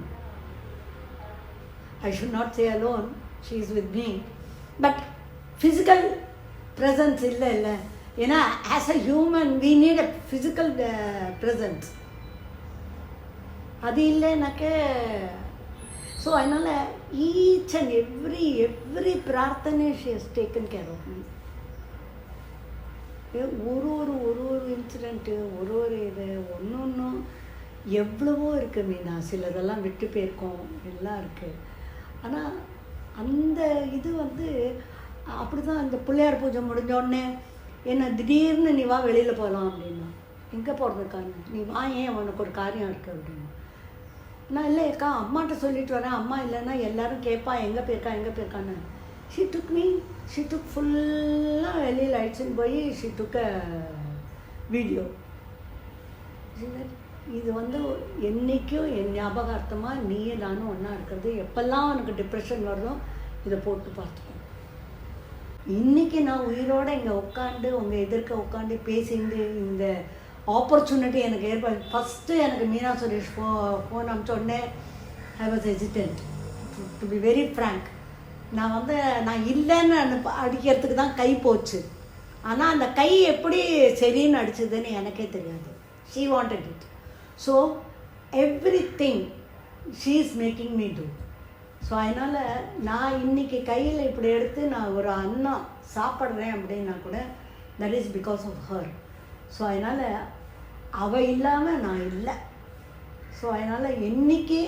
I should not say alone, she is with me, but physical presence illa. ஏன்னா as a human we need a physical presence. அது இல்லைனாக்க. So அதனால் each and every பிரார்த்தனை she has taken care of me. ஒரு incident, ஒரு இது ஒன்றும் எவ்வளவோ இருக்குது மீனா. சிலதெல்லாம் விட்டு போயிருக்கோம், எல்லாம் இருக்குது. ஆனால் அந்த இது வந்து அப்படி தான். அந்த பிள்ளையார் பூஜை முடிஞ்சோடனே என்ன திடீர்னு நீ வா வெளியில் போகலாம் அப்படின்னா, எங்கே போகிறதுக்கான நீ வா, ஏன் உனக்கு ஒரு காரியம் இருக்குது அப்படின்னு. நான் இல்லைக்கா அம்மாட்ட சொல்லிட்டு வரேன், அம்மா இல்லைன்னா எல்லோரும் கேட்பா எங்கே போயிருக்கான்னு. She took ஃபுல்லாக வெளியில் அழைச்சின்னு போய் she took a video. இது வந்து என்றைக்கும் என் ஞாபகார்த்தமாக நீயே நானும் ஒன்றா இருக்கிறது, எப்பெல்லாம் உனக்கு டிப்ரெஷன் வருதோ இதை போட்டு பார்த்துக்கோ. இன்றைக்கி நான் உயிரோடு இங்கே உட்காந்து உங்கள் எதிர்க்க உட்காந்து பேசிட்டு இந்த ஆப்பர்ச்சுனிட்டி எனக்கு ஏற்படும். ஃபஸ்ட்டு எனக்கு மீனா சுரேஷ் ஃபோன் அனுப்பிச்சோடனே I was hesitant, to be very frank. நான் இல்லைன்னு அடிக்கிறதுக்கு தான் கை போச்சு. ஆனால் அந்த கை எப்படி சரின்னு அடிச்சதுன்னு எனக்கே தெரியாது. She wanted it. So everything she is making me do. So அதனால் நான் இன்றைக்கி கையில் இப்படி எடுத்து நான் ஒரு அன்னம் சாப்பிட்றேன் அப்படின்னா கூட that is because of her. So அதனால் அவள் இல்லாமல் நான் இல்லை. ஸோ அதனால் என்றைக்கே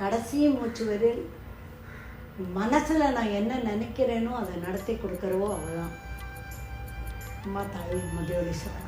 கடைசி மூச்சு வரையில் மனசில் நான் என்ன நினைக்கிறேனோ அதை நடத்தி கொடுக்குறவோ அவள் தான். அம்மா தாய் மதியோடீஸ்வரன்.